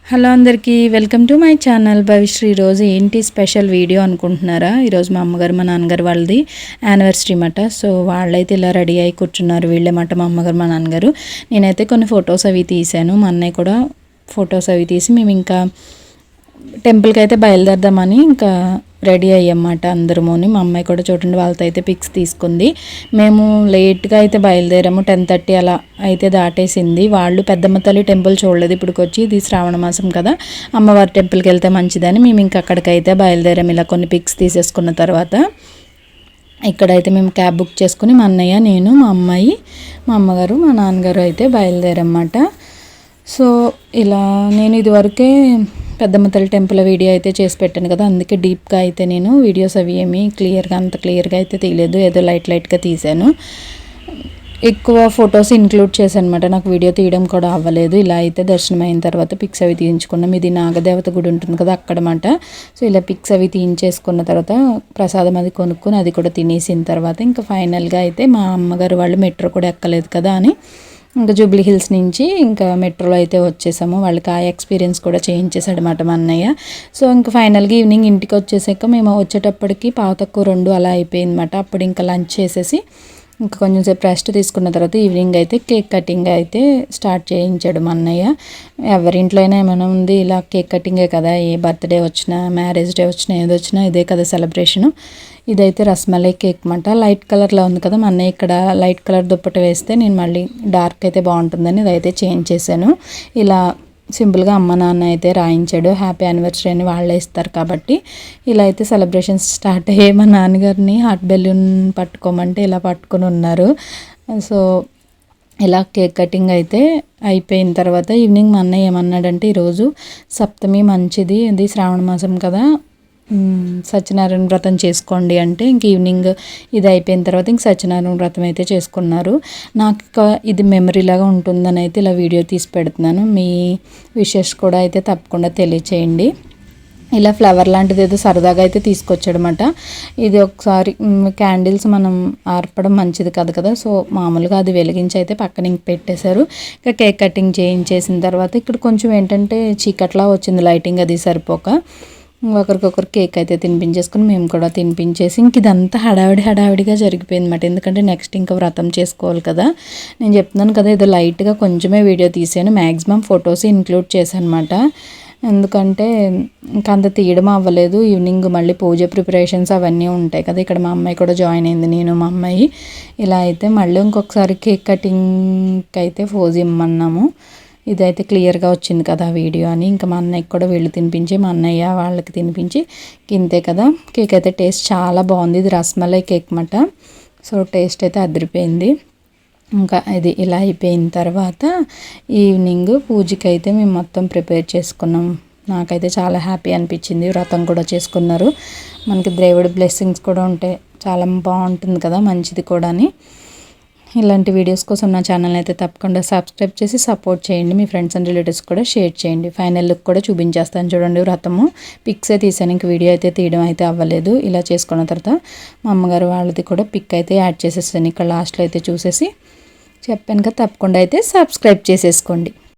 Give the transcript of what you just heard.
Hello అందరికీ welcome to my channel Bhavishri. ఈరోజు ఏంటి స్పెషల్ వీడియో అనుకుంటున్నారా? ఈరోజు మా అమ్మగారు మా నాన్నగారు వాళ్ళది యానివర్సరీ మాట. సో వాళ్ళైతే ఇలా రెడీ అయి కూర్చున్నారు. వీళ్ళేమాట మా అమ్మగారు మా నాన్నగారు. నేనైతే కొన్ని ఫొటోస్ అవి తీసాను. మా అన్నయ్య కూడా ఫొటోస్ అవి తీసి మేము ఇంకా టెంపుల్కి అయితే బయలుదేరదామని ఇంకా రెడీ అయ్యమాట అందరముని. మా అమ్మాయి కూడా చూడండి వాళ్ళతో అయితే పిక్స్ తీసుకుంది. మేము లేట్గా అయితే బయలుదేరాము, 10:30 అలా అయితే దాటేసింది. వాళ్ళు పెద్దమ్మ తల్లి టెంపుల్ చూడలేదు ఇప్పటికొచ్చి, ఇది శ్రావణ మాసం కదా, అమ్మవారి టెంపుల్కి వెళ్తే మంచిదని మేము ఇంకా అక్కడికైతే బయలుదేరాము. ఇలా కొన్ని పిక్స్ తీసేసుకున్న తర్వాత ఇక్కడైతే మేము క్యాబ్ బుక్ చేసుకుని మా అన్నయ్య, నేను, మా అమ్మాయి, మా అమ్మగారు, మా నాన్నగారు అయితే బయలుదేరమాట. సో ఇలా నేను ఇదివరకే పెద్దమ్మ తల్లి టెంపుల్ వీడియో అయితే చేసి పెట్టాను కదా, అందుకే డీప్గా అయితే నేను వీడియోస్ అవి ఏమీ అంత క్లియర్గా అయితే తీయలేదు, ఏదో లైట్గా తీసాను. ఎక్కువ ఫొటోస్ ఇంక్లూడ్ చేశాను అనమాట, నాకు వీడియో తీయడం కూడా అవ్వలేదు. ఇలా అయితే దర్శనం అయిన తర్వాత పిక్స్ అవి తీయించుకున్నాం. ఇది నాగదేవత గుడి ఉంటుంది కదా అక్కడమాట. సో ఇలా పిక్స్ అవి తీయించేసుకున్న తర్వాత ప్రసాదం అది కొనుక్కొని అది కూడా తినేసిన తర్వాత ఇంకా ఫైనల్గా అయితే మా అమ్మగారు వాళ్ళు మెట్రో కూడా ఎక్కలేదు కదా అని ఇంకా జూబ్లీ హిల్స్ నుంచి ఇంకా మెట్రోలో అయితే వచ్చేసాము. వాళ్ళకి ఆ ఎక్స్పీరియన్స్ కూడా చేయించేసాడు అన్నమాట మా అన్నయ్య. సో ఇంకా ఫైనల్గా ఈవినింగ్ ఇంటికి వచ్చేసాక మేము వచ్చేటప్పటికి 2:15 అలా అయిపోయింది అన్నమాట. అప్పుడు ఇంకా లంచ్ చేసేసి ఇంకా కొంచెం సేపు రెస్ట్ తీసుకున్న తర్వాత ఈవినింగ్ అయితే కేక్ కటింగ్ అయితే స్టార్ట్ చేయించాడు మా అన్నయ్య. ఎవరింట్లో అయినా ఏమైనా ఉంది ఇలా కేక్ కటింగే కదా, ఏ బర్త్డే వచ్చినా మ్యారేజ్ డే వచ్చినా ఏది వచ్చినా ఇదే కదా సెలబ్రేషను. ఇదైతే రస్మలై కేక్ అన్నమాట. లైట్ కలర్లో ఉంది కదా, మా అన్నయ్య ఇక్కడ లైట్ కలర్ దుప్పట వేస్తే నేను మళ్ళీ డార్క్ అయితే బాగుంటుందని ఇదైతే చేంజ్ చేశాను. ఇలా సింపుల్గా అమ్మ నాన్న అయితే రాయించాడు, హ్యాపీ యానివర్సరీ అని వాళ్ళే ఇస్తారు కాబట్టి. ఇలా అయితే సెలబ్రేషన్స్ స్టార్ట్ అయ్యాయి. మా నాన్నగారిని హార్ట్ బెలూన్ పట్టుకోమంటే ఇలా పట్టుకొని ఉన్నారు. సో ఇలా కేక్ కటింగ్ అయితే అయిపోయిన తర్వాత ఈవినింగ్ మా అన్నయ్య ఏమన్నాడంటే, ఈరోజు సప్తమి మంచిది, ఇది శ్రావణ మాసం కదా, సత్యనారాయణ వ్రతం చేసుకోండి అంటే ఇంక ఈవినింగ్ ఇది అయిపోయిన తర్వాత ఇంక సత్యనారాయణ వ్రతం అయితే చేసుకున్నారు. నాకు ఇది మెమరీలాగా ఉంటుందని అయితే ఇలా వీడియో తీసి పెడుతున్నాను. మీ విషెస్ కూడా అయితే తప్పకుండా తెలియచేయండి. ఇలా ఫ్లవర్ లాంటిది ఏదో సరదాగా అయితే తీసుకొచ్చాడనమాట. ఇది ఒకసారి క్యాండిల్స్ మనం ఆర్పడం మంచిది కాదు కదా, సో మామూలుగా అది వెలిగించి అయితే పక్కన ఇంక పెట్టేశారు. ఇంకా కేక్ కటింగ్ చేయించేసిన తర్వాత ఇక్కడ కొంచెం ఏంటంటే చీకట్లా వచ్చింది, లైటింగ్ అది సరిపోక ఒకరికొకరు కేక్ అయితే తినిపించేసుకుని మేము కూడా తినిపించేసి ఇంక ఇదంతా హడావిడిగా జరిగిపోయింది అన్నమాట. ఎందుకంటే నెక్స్ట్ ఇంకా వ్రతం చేసుకోవాలి కదా. నేను చెప్తున్నాను కదా ఏదో లైట్గా కొంచెమే వీడియో తీసాను, మ్యాక్సిమం ఫొటోస్ ఇంక్లూడ్ చేశాను అనమాట. ఎందుకంటే ఇంకా అంత తీయడం అవ్వలేదు. ఈవినింగ్ మళ్ళీ పూజ ప్రిపరేషన్స్ అవన్నీ ఉంటాయి కదా. ఇక్కడ మా అమ్మాయి కూడా జాయిన్ అయింది, నేను మా అమ్మాయి. ఇలా అయితే మళ్ళీ ఇంకొకసారి కేక్ కటింగ్కి అయితే ఫోజ్ ఇమ్మన్నాము. ఇదైతే క్లియర్గా వచ్చింది కదా వీడియో అని ఇంకా మా అన్నయ్యకి కూడా వీళ్ళు తినిపించి మా అన్నయ్య వాళ్ళకి తినిపించి ఇంతే కదా. కేక్ అయితే టేస్ట్ చాలా బాగుంది, ఇది రస్మలై కేక్ అన్నమాట. సో టేస్ట్ అయితే అదిరిపోయింది. ఇంకా ఇది ఇలా అయిపోయిన తర్వాత ఈవినింగ్ పూజకి అయితే మేము మొత్తం ప్రిపేర్ చేసుకున్నాం. నాకైతే చాలా హ్యాపీ అనిపించింది. వ్రతం కూడా చేసుకున్నారు, మనకి దేవుడి బ్లెస్సింగ్స్ కూడా ఉంటాయి, చాలా బాగుంటుంది కదా, మంచిది కూడా అని. ఇలాంటి వీడియోస్ కోసం నా ఛానల్ అయితే తప్పకుండా సబ్స్క్రైబ్ చేసి సపోర్ట్ చేయండి. మీ ఫ్రెండ్స్ అండ్ రిలేటివ్స్ కూడా షేర్ చేయండి. ఫైనల్ లుక్ కూడా చూపించేస్తాను చూడండి. వ్రతము పిక్సే తీసాను, ఇంక వీడియో అయితే తీయడం అయితే అవ్వలేదు. ఇలా చేసుకున్న తర్వాత మా అమ్మగారు వాళ్ళది కూడా పిక్ అయితే యాడ్ చేసేసాను ఇక్కడ లాస్ట్లో అయితే చూసేసి. చెప్పాను కదా, తప్పకుండా అయితే సబ్స్క్రైబ్ చేసేసుకోండి.